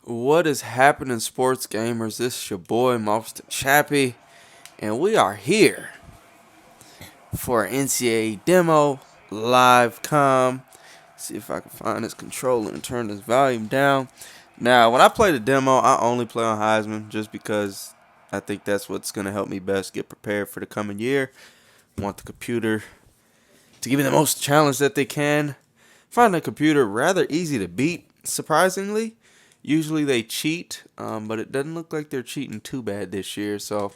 What is happening, sports gamers? This is your boy, Mobster Chappie, and we are here for an NCAA demo live com. See if I can find this controller and turn this volume down. Now, when I play the demo, I only play on Heisman just because I think that's what's going to help me best get prepared for the coming year. I want the computer to give me the most challenge that they can. Find the computer rather easy to beat, surprisingly. Usually they cheat, but it doesn't look like they're cheating too bad this year. So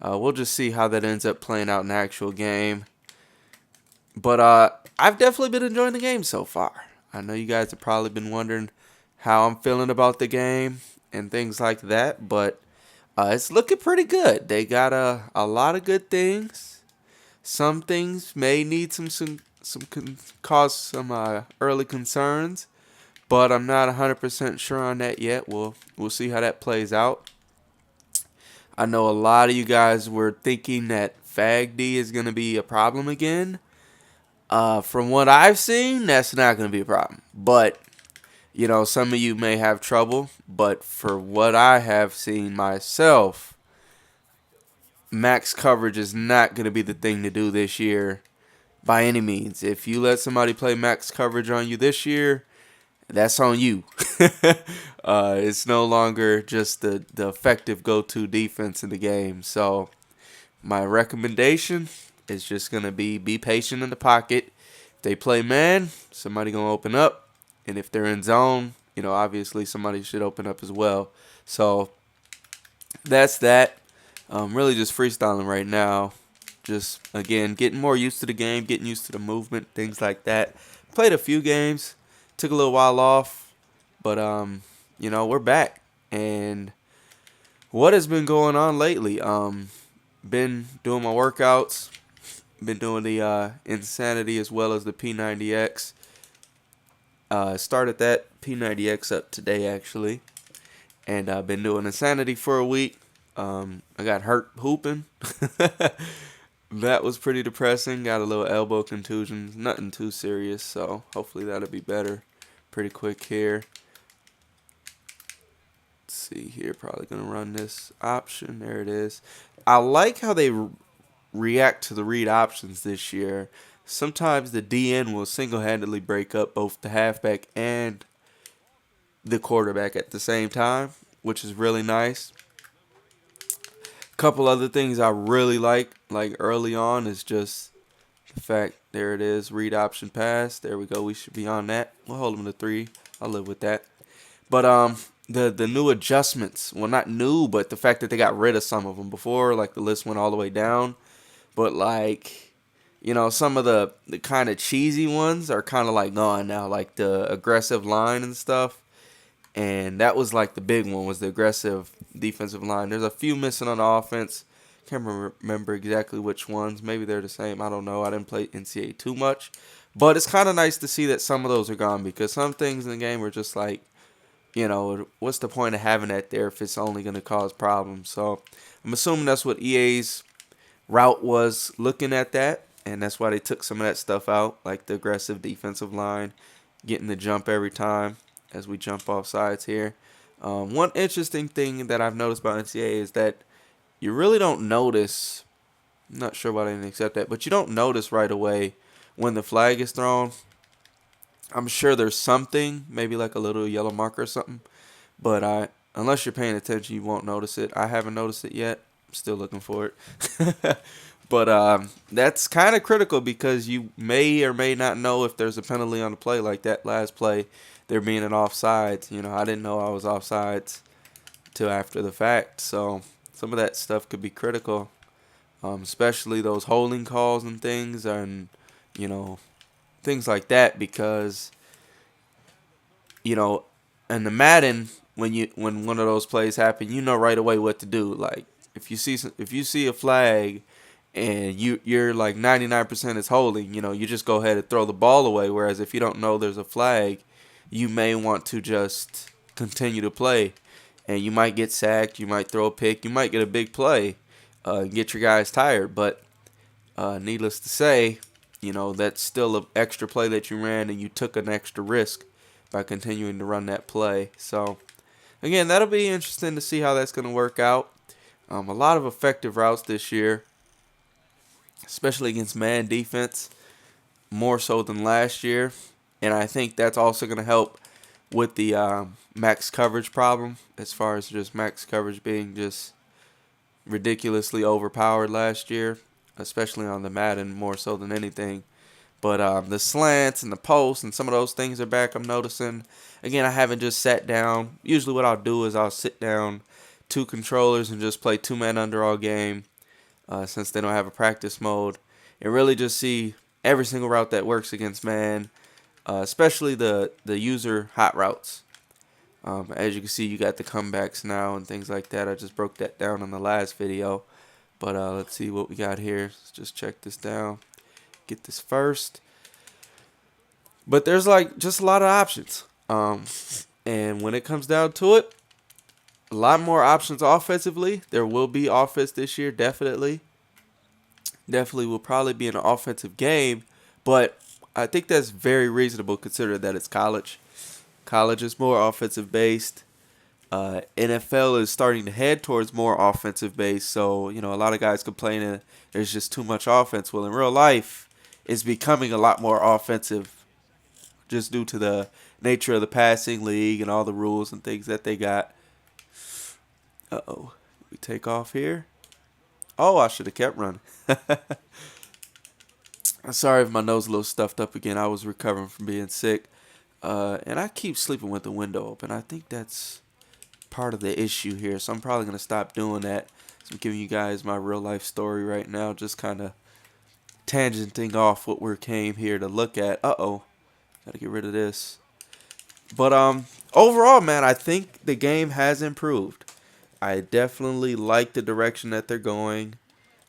we'll just see how that ends up playing out in the actual game. But I've definitely been enjoying the game so far. I know you guys have probably been wondering how I'm feeling about the game and things like that, but it's looking pretty good. They got a lot of good things. Some things may need cause some early concerns, but I'm not 100% sure on that yet. We'll see how that plays out. I know a lot of you guys were thinking that FAGD is going to be a problem again. From what I've seen, that's not going to be a problem. But, some of you may have trouble. But for what I have seen myself, max coverage is not going to be the thing to do this year by any means. If you let somebody play max coverage on you this year, that's on you. It's no longer just the effective go-to defense in the game. So my recommendation is just going to be patient in the pocket. If they play man, somebody going to open up. And if they're in zone, obviously somebody should open up as well. So that's that. Really just freestyling right now. Just, again, getting more used to the game, getting used to the movement, things like that. Played a few games. Took a little while off, but we're back. And what has been going on lately? Been doing my workouts, been doing the Insanity as well as the P90X. Started that P90X up today actually, and I've been doing Insanity for a week. I got hurt hooping. That was pretty depressing. Got a little elbow contusion. Nothing too serious, so hopefully that'll be better pretty quick here. Let's see here. Probably going to run this option. There it is. I like how they react to the read options this year. Sometimes the DN will single-handedly break up both the halfback and the quarterback at the same time, which is really nice. Couple other things I really like early on, is just the fact, there it is, read option pass. There we go. We should be on that. We'll hold them to 3. I'll live with that. But the new adjustments, well, not new, but the fact that they got rid of some of them before, like the list went all the way down. But some of the kind of cheesy ones are kind of like gone now, like the aggressive line and stuff. And that was like the big one, was the aggressive defensive line. There's a few missing on the offense. Can't remember exactly which ones. Maybe they're the same. I don't know. I didn't play NCAA too much. But it's kind of nice to see that some of those are gone, because some things in the game are just like, what's the point of having that there if it's only going to cause problems? So I'm assuming that's what EA's route was, looking at that. And that's why they took some of that stuff out, like the aggressive defensive line, getting the jump every time as we jump off sides here. One interesting thing that I've noticed about NCAA is that you really don't notice, I'm not sure why they didn't accept that, but you don't notice right away when the flag is thrown. I'm sure there's something, maybe like a little yellow marker or something, but unless you're paying attention, you won't notice it. I haven't noticed it yet. I'm still looking for it. But that's kind of critical, because you may or may not know if there's a penalty on the play, like that last play, there being an offsides. I didn't know I was offsides till after the fact. So some of that stuff could be critical, especially those holding calls and things, and things like that, because in the Madden, when one of those plays happen, you know right away what to do. Like if you see a flag and you're like 99% is holding, you just go ahead and throw the ball away. Whereas if you don't know there's a flag, you may want to just continue to play, and you might get sacked, you might throw a pick, you might get a big play, and get your guys tired. But needless to say, that's still an extra play that you ran, and you took an extra risk by continuing to run that play. So again, that'll be interesting to see how that's going to work out. A lot of effective routes this year, especially against man defense, more so than last year. And I think that's also going to help with the max coverage problem, as far as just max coverage being just ridiculously overpowered last year, especially on the Madden more so than anything. But the slants and the posts and some of those things are back, I'm noticing. Again, I haven't just sat down. Usually what I'll do is I'll sit down two controllers and just play two-man under all game, since they don't have a practice mode, and really just see every single route that works against man, especially the user hot routes. As you can see, you got the comebacks now and things like that. I just broke that down in the last video. But let's see what we got here. Let's just check this down. Get this first. But there's like just a lot of options. And when it comes down to it, a lot more options offensively. There will be offense this year, definitely. Definitely will probably be an offensive game. But I think that's very reasonable considering that it's college. College is more offensive based. NFL is starting to head towards more offensive based. So, a lot of guys complaining there's just too much offense. Well, in real life, it's becoming a lot more offensive just due to the nature of the passing league and all the rules and things that they got. Uh-oh. We take off here. Oh, I should have kept running. I'm sorry if my nose is a little stuffed up again. I was recovering from being sick. And I keep sleeping with the window open. I think that's part of the issue here. So I'm probably going to stop doing that. So I'm giving you guys my real life story right now. Just kind of tangenting off what we came here to look at. Uh-oh. Got to get rid of this. But overall, man, I think the game has improved. I definitely like the direction that they're going.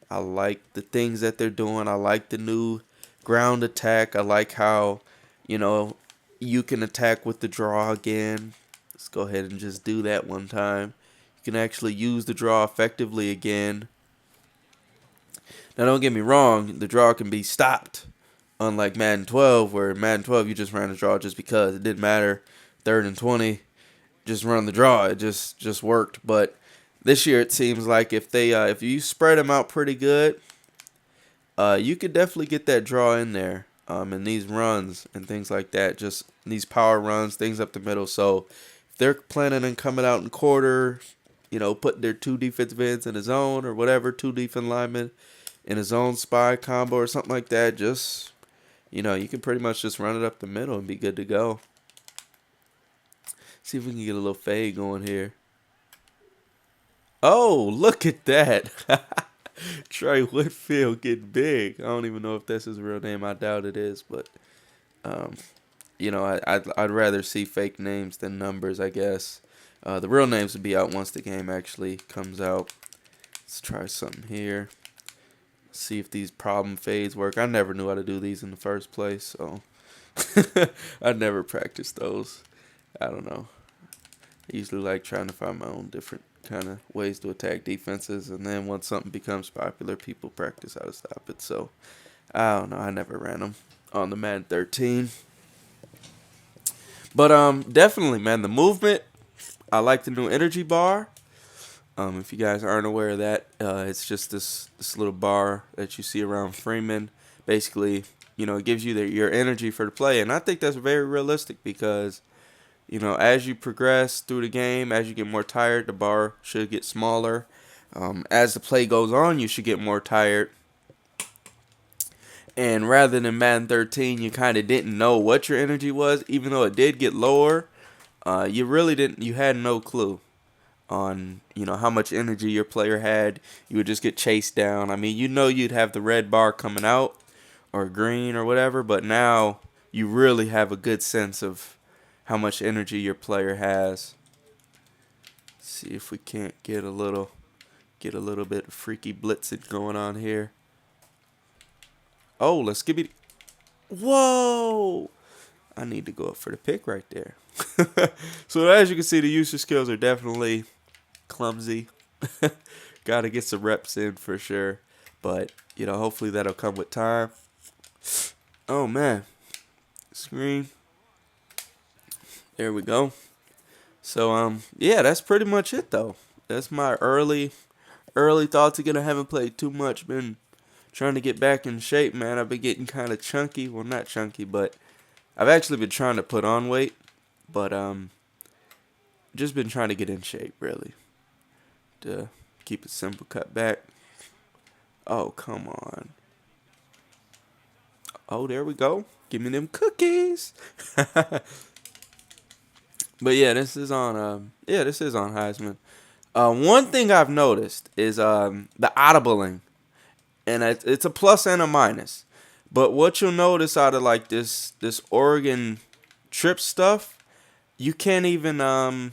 I like the things that they're doing. I like the new ground attack. I like how, you can attack with the draw again. Let's go ahead and just do that one time. You can actually use the draw effectively again. Now, don't get me wrong. The draw can be stopped. Unlike Madden 12, where Madden 12 you just ran the draw just because. It didn't matter. 3rd and 20. Just run the draw. It just worked. But this year it seems like if you spread them out pretty good, you could definitely get that draw in there. And these runs and things like that, just these power runs, things up the middle. So if they're planning on coming out in quarter, putting their two defensive ends in a zone or whatever, two defensive linemen in a zone spy combo or something like that, just, you can pretty much just run it up the middle and be good to go. See if we can get a little fade going here. Oh, look at that. Trey Whitfield getting big. I don't even know if that's his real name. I doubt it is, but I'd rather see fake names than numbers, I guess. The real names would be out once the game actually comes out. Let's try something here. See if these problem fades work. I never knew how to do these in the first place, so I never practiced those. I don't know. I usually like trying to find my own different kind of ways to attack defenses, and then once something becomes popular, people practice how to stop it. So I don't know. I never ran them on the Madden 13, but definitely, man, the movement. I like the new energy bar. If you guys aren't aware of that, it's just this little bar that you see around Freeman. Basically, it gives you your energy for the play, and I think that's very realistic because, as you progress through the game, as you get more tired, the bar should get smaller. As the play goes on, you should get more tired. And rather than Madden 13, you kind of didn't know what your energy was, even though it did get lower. You really didn't. You had no clue on how much energy your player had. You would just get chased down. I mean, you'd have the red bar coming out or green or whatever, but now you really have a good sense of how much energy your player has. Let's see if we can't get a little bit of freaky blitzing going on here. Oh, let's give it. Whoa! I need to go up for the pick right there. So as you can see, the user skills are definitely clumsy. Got to get some reps in for sure. But, hopefully that'll come with time. Oh, man. Screen. There we go. So yeah, that's pretty much it though. That's my early thoughts. Again, I haven't played too much. Been trying to get back in shape, man. I've been getting kind of chunky. Well, not chunky, but I've actually been trying to put on weight. But just been trying to get in shape, really. To keep it simple, cut back. Oh, come on. Oh, there we go. Give me them cookies. But yeah, this is on Heisman. One thing I've noticed is the audibling, and it's a plus and a minus. But what you'll notice out of like this Oregon trip stuff, you can't even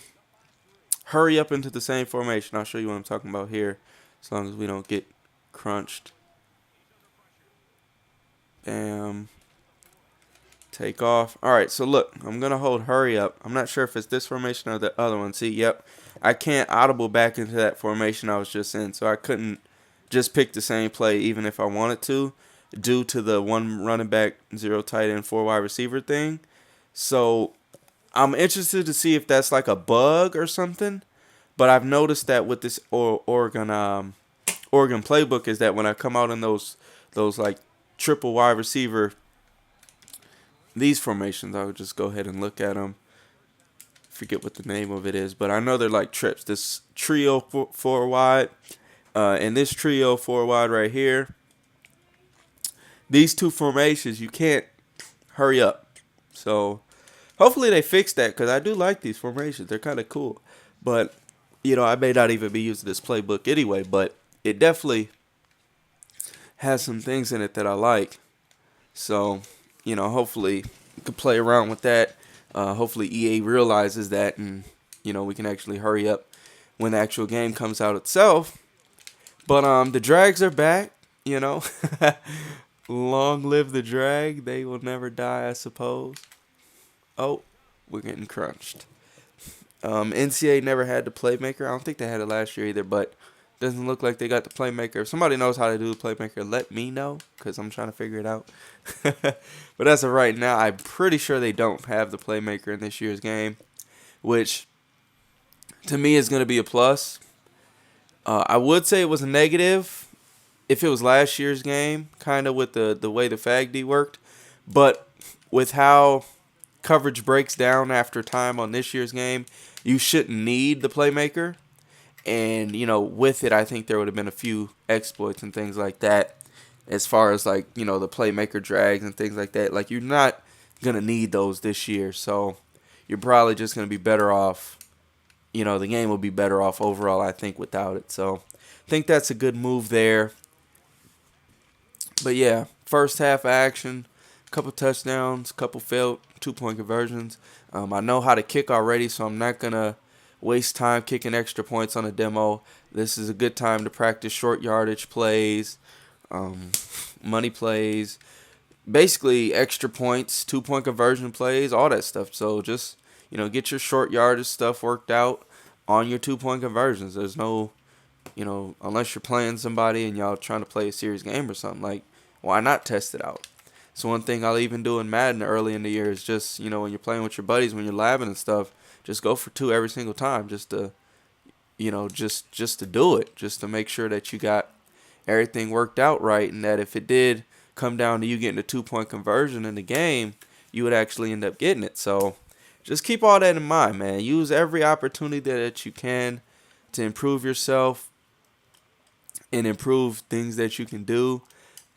hurry up into the same formation. I'll show you what I'm talking about here, as long as we don't get crunched. Bam. Take off. All right, so look, I'm going to hold hurry up. I'm not sure if it's this formation or the other one. See, yep, I can't audible back into that formation I was just in, so I couldn't just pick the same play even if I wanted to, due to the one running back, zero tight end, four wide receiver thing. So I'm interested to see if that's like a bug or something, but I've noticed that with this Oregon playbook is that when I come out in those like triple wide receiver, these formations, I would just go ahead and look at them. Forget what the name of it is, but I know they're like trips. This trio four wide, and this trio four wide right here. These two formations, you can't hurry up. So hopefully they fix that, because I do like these formations. They're kind of cool. But, I may not even be using this playbook anyway, but it definitely has some things in it that I like. So, hopefully we can play around with that. Hopefully EA realizes that, and, we can actually hurry up when the actual game comes out itself. But the drags are back, Long live the drag. They will never die, I suppose. Oh, we're getting crunched. NCAA never had the playmaker. I don't think they had it last year either, but doesn't look like they got the playmaker. If somebody knows how to do the playmaker, let me know, because I'm trying to figure it out. But as of right now, I'm pretty sure they don't have the playmaker in this year's game, which to me is going to be a plus. I would say it was a negative if it was last year's game, kind of with the way the FAGD worked. But with how coverage breaks down after time on this year's game, you shouldn't need the playmaker. And, with it, I think there would have been a few exploits and things like that, as far as, like, the playmaker drags and things like that. Like, you're not going to need those this year. So you're probably just going to be better off. The game will be better off overall, I think, without it. So I think that's a good move there. But, yeah, first half action, couple touchdowns, couple failed two-point conversions. I know how to kick already, so I'm not going to waste time kicking extra points on a demo. This is a good time to practice short yardage plays, money plays, basically extra points, 2-point conversion plays, all that stuff. So just, get your short yardage stuff worked out on your 2-point conversions. There's no, unless you're playing somebody and y'all trying to play a serious game or something, like, why not test it out? So one thing I'll even do in Madden early in the year is just, when you're playing with your buddies, when you're labbing and stuff, just go for 2 every single time, just to, just to do it, just to make sure that you got everything worked out right, and that if it did come down to you getting a 2-point conversion in the game, you would actually end up getting it. So just keep all that in mind, man. Use every opportunity that you can to improve yourself and improve things that you can do.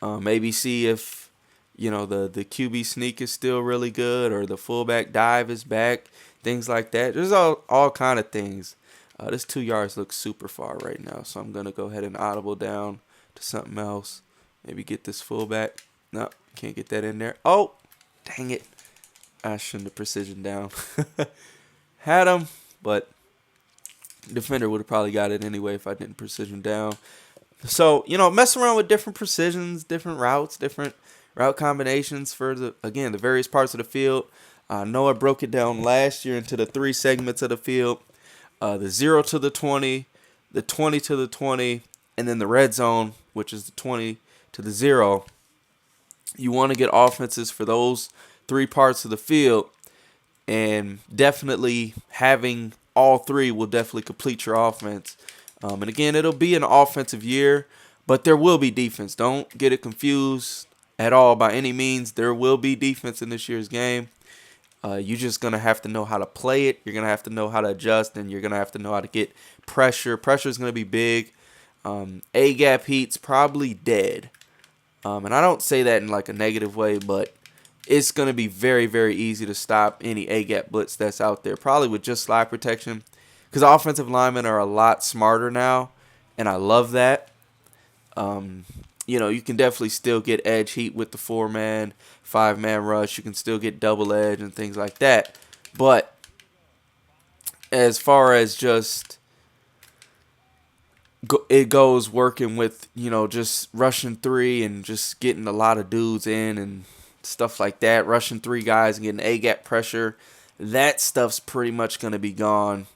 Maybe see if the QB sneak is still really good, or the fullback dive is back, things like that. There's all kind of things. This 2 yards looks super far right now, so I'm going to go ahead and audible down to something else. Maybe get this fullback. No, can't get that in there. Oh, dang it. I shouldn't have precision down. Had him, but defender would have probably got it anyway if I didn't precision down. So, mess around with different precisions, different routes, different route combinations for the various parts of the field. I know I broke it down last year into the 3 segments of the field. The 0 to the 20, the 20 to the 20, and then the red zone, which is the 20 to the 0. You want to get offenses for those 3 parts of the field, and definitely having all three will definitely complete your offense. And again, it'll be an offensive year, but there will be defense. Don't get it confused at all by any means. There will be defense in this year's game. You're just going to have to know how to play it. You're going to have to know how to adjust, and you're going to have to know how to get pressure. Pressure is going to be big. A-gap heat's probably dead. And I don't say that in like a negative way, but it's going to be very, very easy to stop any A-gap blitz that's out there, probably with just slide protection, because offensive linemen are a lot smarter now, and I love that. You can definitely still get edge heat with the 4-man, 5-man rush. You can still get double edge and things like that. But as far as just it goes working with, just rushing 3 and just getting a lot of dudes in and stuff like that, rushing 3 guys and getting A-gap pressure, that stuff's pretty much going to be gone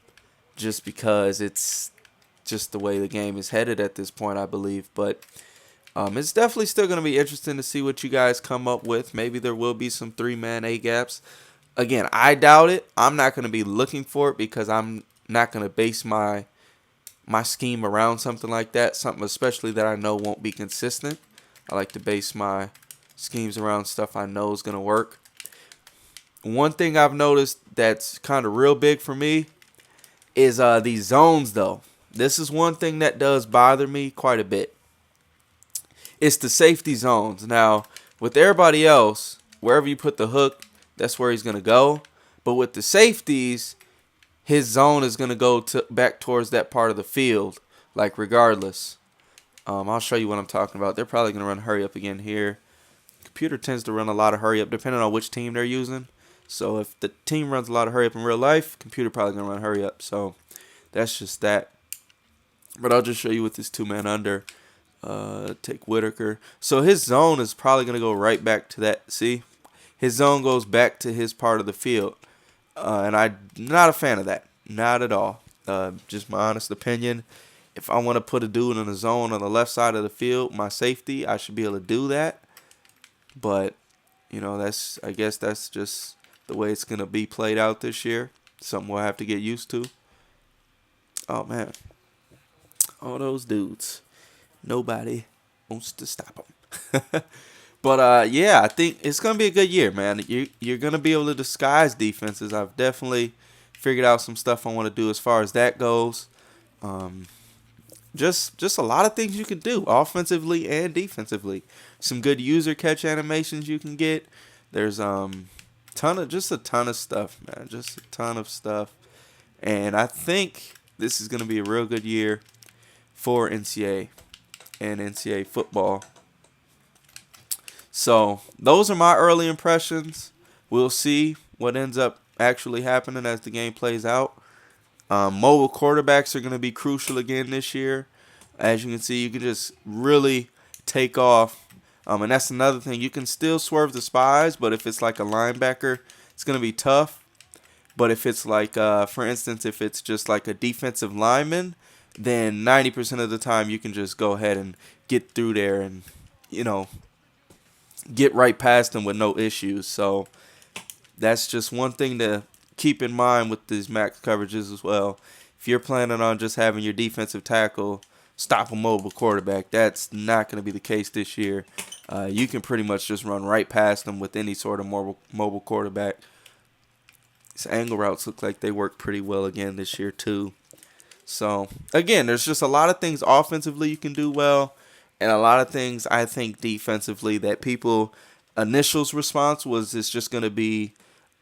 just because it's just the way the game is headed at this point, I believe. But it's definitely still going to be interesting to see what you guys come up with. Maybe there will be some 3-man A-gaps. Again, I doubt it. I'm not going to be looking for it because I'm not going to base my scheme around something like that, something especially that I know won't be consistent. I like to base my schemes around stuff I know is going to work. One thing I've noticed that's kind of real big for me is these zones, though. This is one thing that does bother me quite a bit. It's the safety zones. Now, with everybody else, wherever you put the hook, that's where he's going to go. But with the safeties, his zone is going to go back towards that part of the field, like regardless. I'll show you what I'm talking about. They're probably going to run hurry up again here. Computer tends to run a lot of hurry up depending on which team they're using. So if the team runs a lot of hurry up in real life, computer probably going to run hurry up. So that's just that. But I'll just show you with this 2-man under. Take Whitaker. So his zone is probably going to go right back to that. See? His zone goes back to his part of the field. And I'm not a fan of that. Not at all. Just my honest opinion. If I want to put a dude in a zone on the left side of the field, my safety, I should be able to do that. But, I guess that's just the way it's going to be played out this year. Something we'll have to get used to. Oh, man. All those dudes. Nobody wants to stop them. But, I think it's going to be a good year, man. You're going to be able to disguise defenses. I've definitely figured out some stuff I want to do as far as that goes. Just a lot of things you can do offensively and defensively. Some good user catch animations you can get. There's a ton of stuff, man. Just a ton of stuff. And I think this is going to be a real good year for NCAA and NCAA football. So those are my early impressions. We'll see what ends up actually happening as the game plays out. Mobile quarterbacks are going to be crucial again this year. As you can see, you can just really take off. And that's another thing. You can still swerve the spies, but if it's like a linebacker, it's going to be tough. But if it's like, for instance, if it's just like a defensive lineman, then 90% of the time you can just go ahead and get through there and, get right past them with no issues. So that's just one thing to keep in mind with these max coverages as well. If you're planning on just having your defensive tackle stop a mobile quarterback, that's not going to be the case this year. You can pretty much just run right past them with any sort of mobile quarterback. These angle routes look like they work pretty well again this year too. So, again, there's just a lot of things offensively you can do well, and a lot of things I think defensively that people initial's response was it's just going to be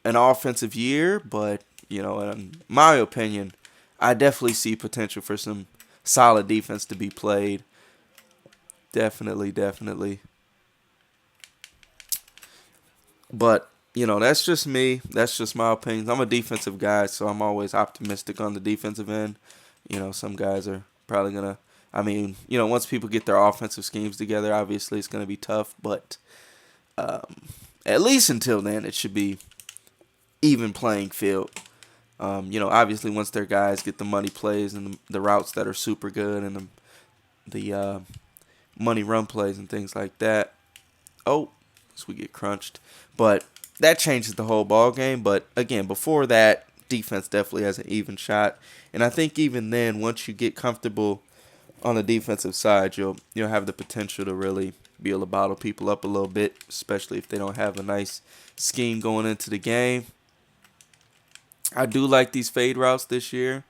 an offensive year, but, in my opinion, I definitely see potential for some solid defense to be played. Definitely. But, that's just me. That's just my opinion. I'm a defensive guy, so I'm always optimistic on the defensive end. Some guys are probably going to, once people get their offensive schemes together, obviously it's going to be tough. But at least until then, it should be even playing field. Obviously once their guys get the money plays and the routes that are super good and the money run plays and things like that. Oh, so we get crunched. But that changes the whole ball game. But again, before that, defense definitely has an even shot. And I think even then, once you get comfortable on the defensive side, you'll have the potential to really be able to bottle people up a little bit, especially if they don't have a nice scheme going into the game. I do like these fade routes this year.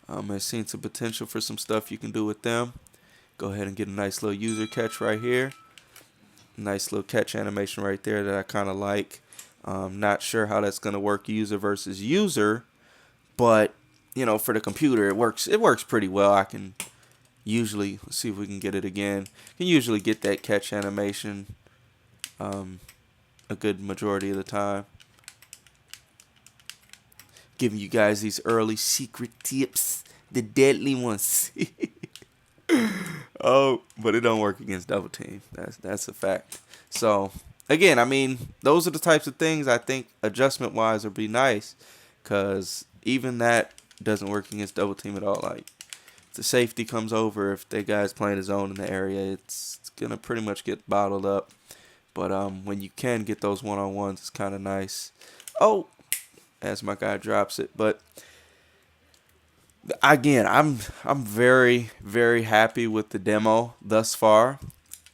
I've seen some potential for some stuff you can do with them. Go ahead and get a nice little user catch right here. Nice little catch animation right there that I kind of like. Not sure how that's going to work user versus user, but for the computer it works. It works pretty well. I can usually, let's see if we can get it again. Can usually get that catch animation a good majority of the time. Giving you guys these early secret tips, the deadly ones. Oh, but it don't work against double team. That's a fact. So again, I mean, those are the types of things I think adjustment wise would be nice, because even that doesn't work against double team at all. Like, if the safety comes over, if they guys playing a zone in the area, it's gonna pretty much get bottled up. But when you can get those one-on-ones, it's kind of nice. Oh, as my guy drops it. But again, I'm very, very happy with the demo thus far.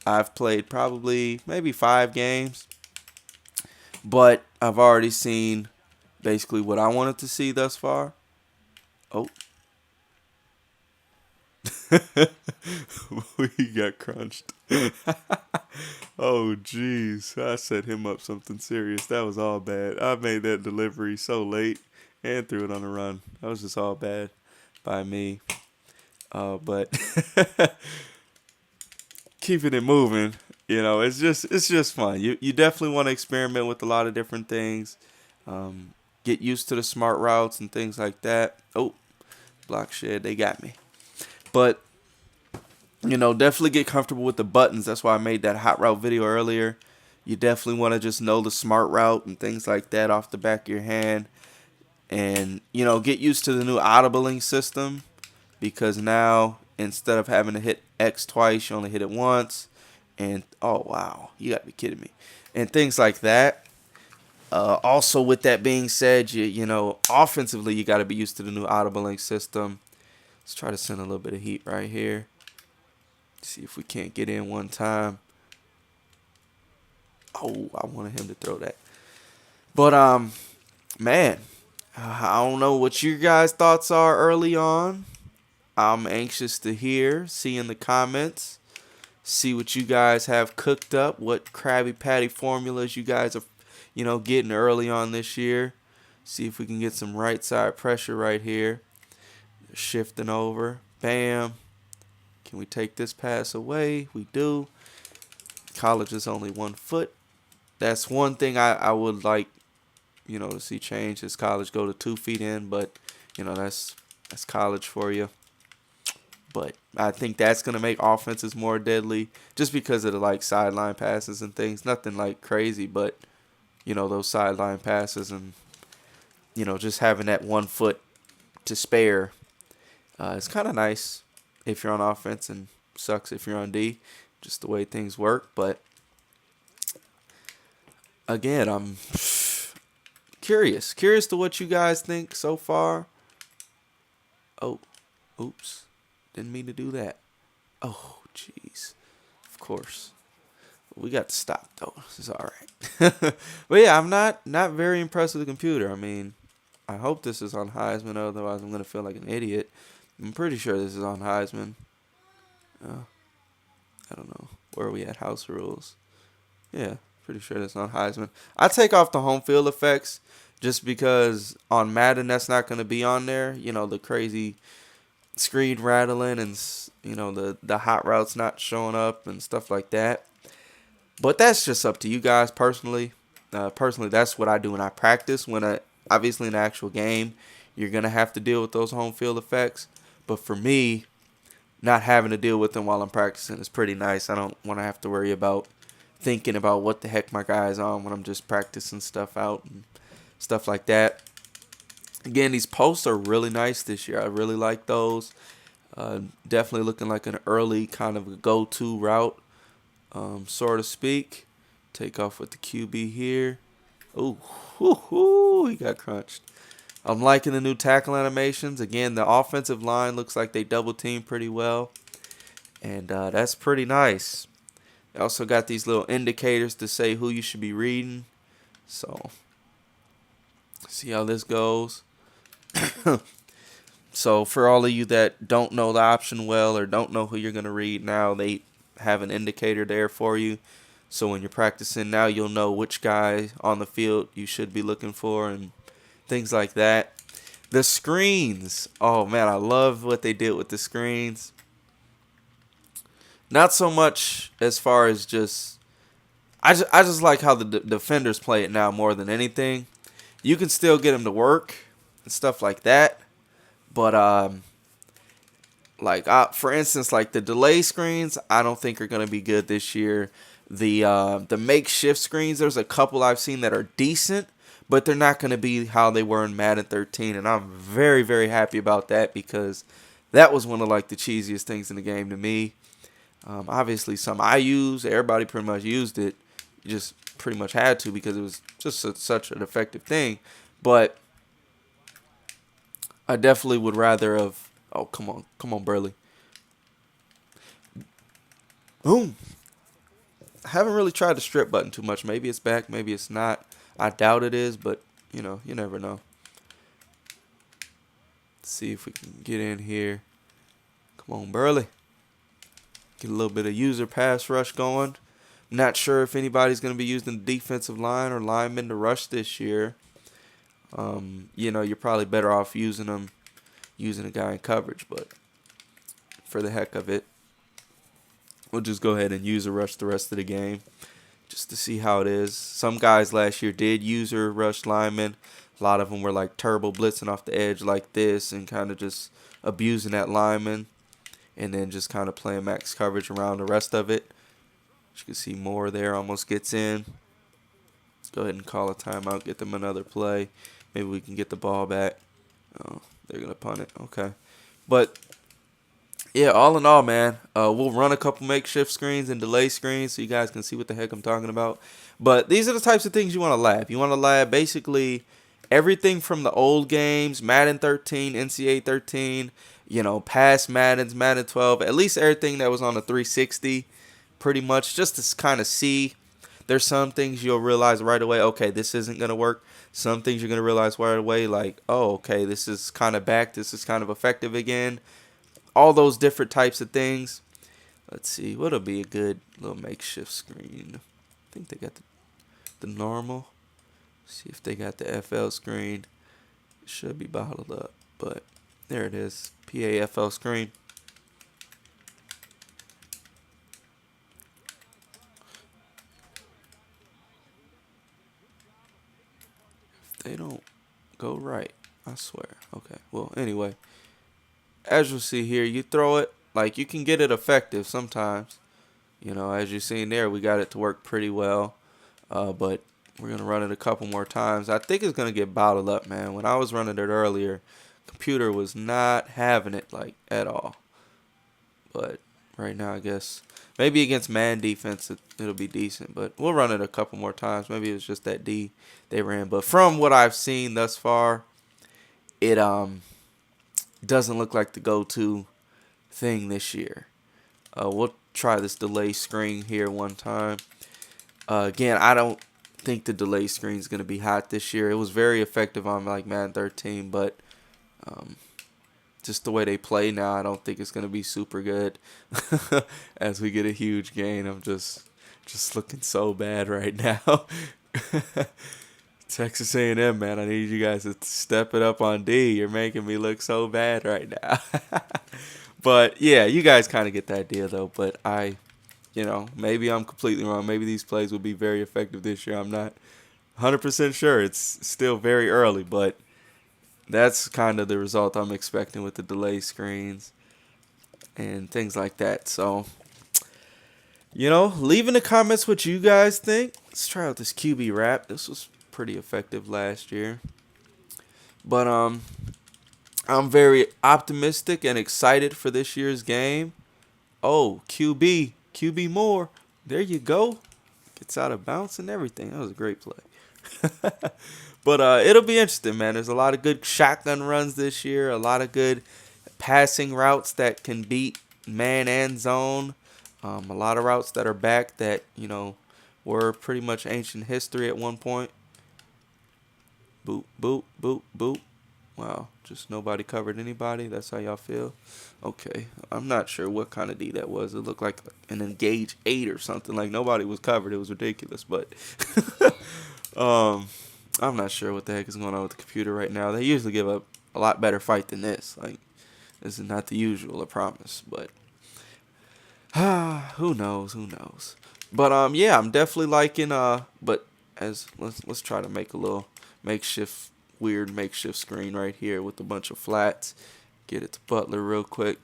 I've played probably maybe 5 games, but I've already seen basically what I wanted to see thus far. Oh. He got crunched. Oh, jeez. I set him up something serious. That was all bad. I made that delivery so late and threw it on the run. That was just all bad by me. But keeping it moving, it's just fun. You definitely want to experiment with a lot of different things. Get used to the smart routes and things like that. Oh, block shed. They got me. But definitely get comfortable with the buttons. That's why I made that hot route video earlier. You definitely want to just know the smart route and things like that off the back of your hand. And, get used to the new audibling system, because now instead of having to hit X twice, you only hit it once. And, oh, wow, you got to be kidding me. And things like that. Also, with that being said, offensively, you got to be used to the new audibling system. Let's try to send a little bit of heat right here. See if we can't get in one time. Oh, I wanted him to throw that. But, man, I don't know what your guys' thoughts are early on. I'm anxious to see in the comments. See what you guys have cooked up. What Krabby Patty formulas you guys are, getting early on this year. See if we can get some right side pressure right here. Shifting over. Bam. Can we take this pass away? We do. College is only 1 foot. That's one thing I would like, to see change, is college go to 2 feet in. But, that's college for you. But I think that's going to make offenses more deadly, just because of the sideline passes and things. Nothing crazy, but, those sideline passes and, just having that 1 foot to spare. It's kind of nice if you're on offense, and sucks if you're on D, just the way things work. But again, I'm curious to what you guys think so far. Oh, oops, didn't mean to do that. Oh, jeez, of course. We got to stop though. This is all right. But yeah, I'm not very impressed with the computer. I mean, I hope this is on Heisman, otherwise I'm gonna feel like an idiot. I'm pretty sure this is on Heisman. I don't know. Where are we at? House rules. Yeah, pretty sure that's on Heisman. I take off the home field effects just because on Madden that's not going to be on there. The crazy screen rattling and, the hot routes not showing up and stuff like that. But that's just up to you guys personally. Personally, that's what I do when I practice. Obviously in the actual game, you're going to have to deal with those home field effects. But for me, not having to deal with them while I'm practicing is pretty nice. I don't want to have to worry about thinking about what the heck my guy's on when I'm just practicing stuff out and stuff like that. Again, these posts are really nice this year. I really like those. Definitely looking like an early kind of a go-to route, so to speak. Take off with the QB here. Oh, he got crunched. I'm liking the new tackle animations. Again, the offensive line looks like they double team pretty well. And that's pretty nice. They also got these little indicators to say who you should be reading. So, see how this goes. So, for all of you that don't know the option well or don't know who you're going to read now, they have an indicator there for you. So, when you're practicing now, you'll know which guy on the field you should be looking for and things like that. The screens. Oh, man, I love what they did with the screens. Not so much as far as just I just like how the defenders play it now more than anything. You can still get them to work and stuff like that, but for instance, like the delay screens, I don't think are gonna be good this year. The makeshift screens, there's a couple I've seen that are decent, but they're not gonna be how they were in Madden 13, and I'm very very happy about that because that was one of like the cheesiest things in the game to me. Obviously, some I use, everybody pretty much used it. You just pretty much had to because it was just such an effective thing. But I definitely would rather have. Oh, come on, Burley. Boom. I haven't really tried the strip button too much. Maybe it's back, maybe it's not. I doubt it is, but you know, you never know. Let's see if we can get in here. Come on, Burley. Get a little bit of user pass rush going. Not sure if anybody's going to be using the defensive line or linemen to rush this year. You're probably better off using a guy in coverage, but for the heck of it, we'll just go ahead and use a rush the rest of the game just to see how it is. Some guys last year did user rush linemen. A lot of them were like turbo blitzing off the edge like this and kind of just abusing that lineman. And then just kind of playing max coverage around the rest of it. You can see more there. Almost gets in. Let's go ahead and call a timeout. Get them another play. Maybe we can get the ball back. Oh, they're going to punt it. Okay. But, yeah, all in all, man, we'll run a couple makeshift screens and delay screens so you guys can see what the heck I'm talking about. But these are the types of things you want to lab. You want to lab basically everything from the old games, Madden 13, NCAA 13, past Maddens, Madden 12, at least everything that was on the 360, pretty much, just to kind of see. There's some things you'll realize right away, okay, this isn't going to work. Some things you're going to realize right away, like, oh, okay, this is kind of back. This is kind of effective again. All those different types of things. Let's see, what'll be a good little makeshift screen? I think they got the normal. See if they got the FL screen. It should be bottled up, but there it is. PAFL screen. If they don't go right, I swear. Okay, well, anyway. As you'll see here, you throw it. Like, you can get it effective sometimes. As you've seen there, we got it to work pretty well. But we're going to run it a couple more times. I think it's going to get bottled up, man. When I was running it earlier, computer was not having it, like, at all. But right now, I guess, maybe against man defense, it'll be decent. But we'll run it a couple more times. Maybe it was just that D they ran. But from what I've seen thus far, it doesn't look like the go-to thing this year. We'll try this delay screen here one time. Again, I don't think the delay screen is going to be hot this year. It was very effective on like Madden 13, but just the way they play now, I don't think it's going to be super good. As we get a huge gain, I'm just looking so bad right now. Texas A&M, man, I need you guys to step it up on D. You're making me look so bad right now. But, yeah, you guys kind of get the idea, though. But maybe I'm completely wrong. Maybe these plays will be very effective this year. I'm not 100% sure. It's still very early, but that's kind of the result I'm expecting with the delay screens and things like that. So, leave in the comments what you guys think. Let's try out this QB wrap. This was pretty effective last year. But I'm very optimistic and excited for this year's game. Oh, QB more. There you go. Gets out of bounds and everything. That was a great play. But it'll be interesting, man. There's a lot of good shotgun runs this year, a lot of good passing routes that can beat man and zone. A lot of routes that are back that, were pretty much ancient history at one point. Boop, boop, boop, boop. Wow, just nobody covered anybody. That's how y'all feel? Okay, I'm not sure what kind of D that was. It looked like an engage 8 or something. Like nobody was covered. It was ridiculous. But I'm not sure what the heck is going on with the computer right now. They usually give up a lot better fight than this. Like this is not the usual, I promise. But who knows? Who knows? But yeah, I'm definitely liking But as let's try to make a little weird makeshift screen right here with a bunch of flats. Get it to Butler real quick.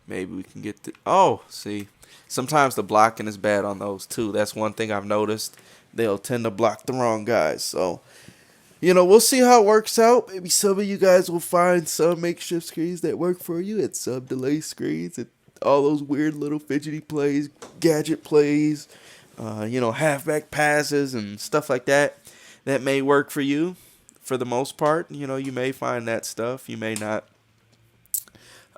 Maybe we can get the see. Sometimes the blocking is bad on those too. That's one thing I've noticed. They'll tend to block the wrong guys. So, we'll see how it works out. Maybe some of you guys will find some makeshift screens that work for you and some delay screens and all those weird little fidgety plays, gadget plays, halfback passes and stuff like that may work for you for the most part. You may find that stuff. You may not.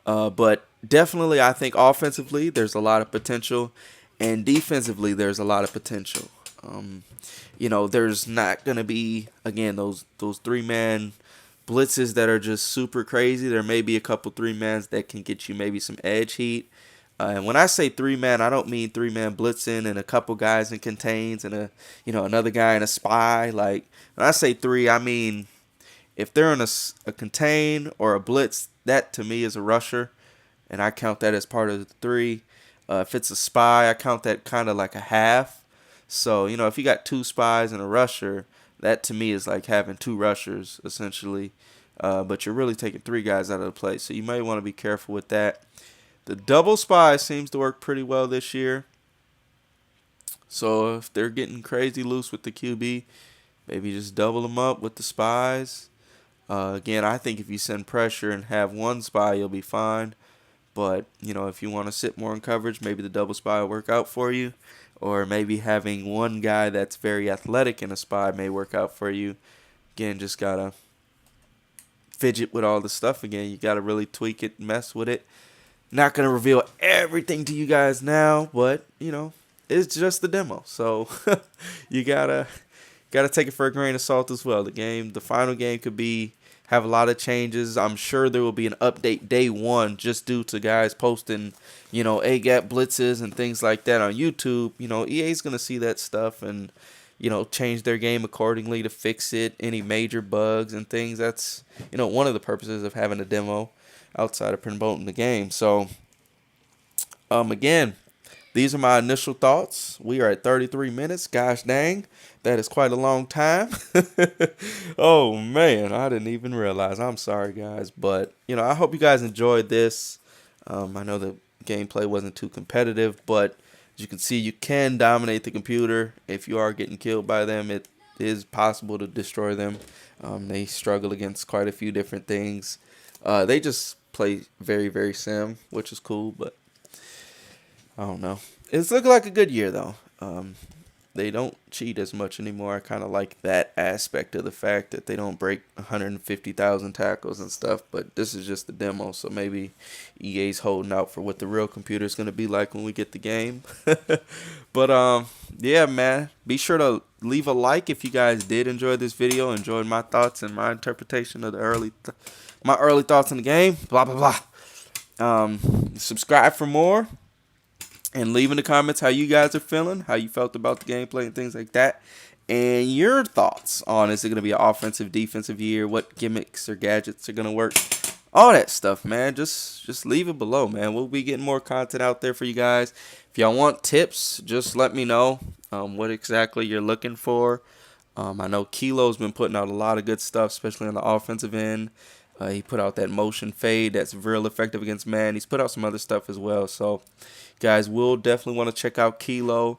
But definitely I think offensively there's a lot of potential and defensively there's a lot of potential. There's not going to be, again, those 3-man blitzes that are just super crazy. There may be a couple 3-mans that can get you maybe some edge heat. And when I say 3-man, I don't mean 3-man blitzing and a couple guys in contains and another guy in a spy. Like when I say 3, I mean if they're in a contain or a blitz, that to me is a rusher, and I count that as part of the 3. If it's a spy, I count that kind of like a half. So, if you got 2 spies and a rusher, that to me is like having 2 rushers, essentially. But you're really taking 3 guys out of the play. So you may want to be careful with that. The double spy seems to work pretty well this year. So if they're getting crazy loose with the QB, maybe just double them up with the spies. Again, I think if you send pressure and have 1 spy, you'll be fine. But, if you want to sit more in coverage, maybe the double spy will work out for you. Or maybe having 1 guy that's very athletic in a spy may work out for you. Again, just got to fidget with all the stuff again. You got to really tweak it, mess with it. Not going to reveal everything to you guys now, but, it's just the demo. So you got to take it for a grain of salt as well. The final game could have a lot of changes. I'm sure there will be an update day 1 just due to guys posting, A-gap blitzes and things like that on YouTube. EA's going to see that stuff and, change their game accordingly to fix it, any major bugs and things. That's, one of the purposes of having a demo outside of promoting the game. So, again, these are my initial thoughts. We are at 33 minutes. Gosh dang, that is quite a long time. Oh, man, I didn't even realize. I'm sorry, guys. But, I hope you guys enjoyed this. I know the gameplay wasn't too competitive, but as you can see, you can dominate the computer. If you are getting killed by them, it is possible to destroy them. They struggle against quite a few different things. They just play very, very sim, which is cool, but I don't know. It's looking like a good year, though. They don't cheat as much anymore. I kind of like that aspect of the fact that they don't break 150,000 tackles and stuff, but this is just the demo, so maybe EA's holding out for what the real computer is going to be like when we get the game. But, yeah, man, be sure to leave a like if you guys did enjoy this video, enjoyed my thoughts and my interpretation of my early thoughts on the game, blah, blah, blah. Subscribe for more. And leave in the comments how you guys are feeling, how you felt about the gameplay and things like that. And your thoughts on, is it going to be an offensive, defensive year? What gimmicks or gadgets are going to work? All that stuff, man. Just leave it below, man. We'll be getting more content out there for you guys. If y'all want tips, just let me know what exactly you're looking for. I know Kilo's been putting out a lot of good stuff, especially on the offensive end. He put out that motion fade that's real effective against man. He's put out some other stuff as well. So, guys, we'll definitely want to check out Kilo.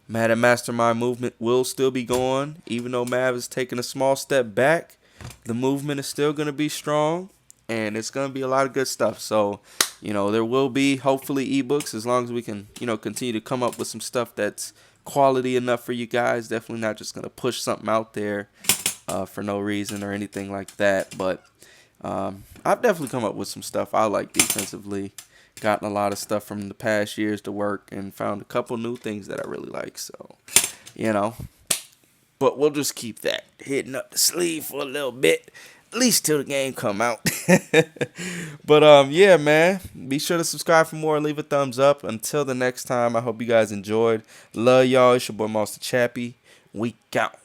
Madden Mastermind movement will still be going. Even though Mav is taking a small step back, the movement is still going to be strong. And it's going to be a lot of good stuff. So, there will be, hopefully, ebooks as long as we can, continue to come up with some stuff that's quality enough for you guys. Definitely not just gonna push something out there for no reason or anything like that. But I've definitely come up with some stuff I like defensively. Gotten a lot of stuff from the past years to work and found a couple new things that I really like. So, you know, but we'll just keep that hidden up the sleeve for a little bit, at least till the game come out. But yeah, man, be sure to subscribe for more and leave a thumbs up. Until the next time, I hope you guys enjoyed. Love y'all. It's your boy Monster Chappie. We out.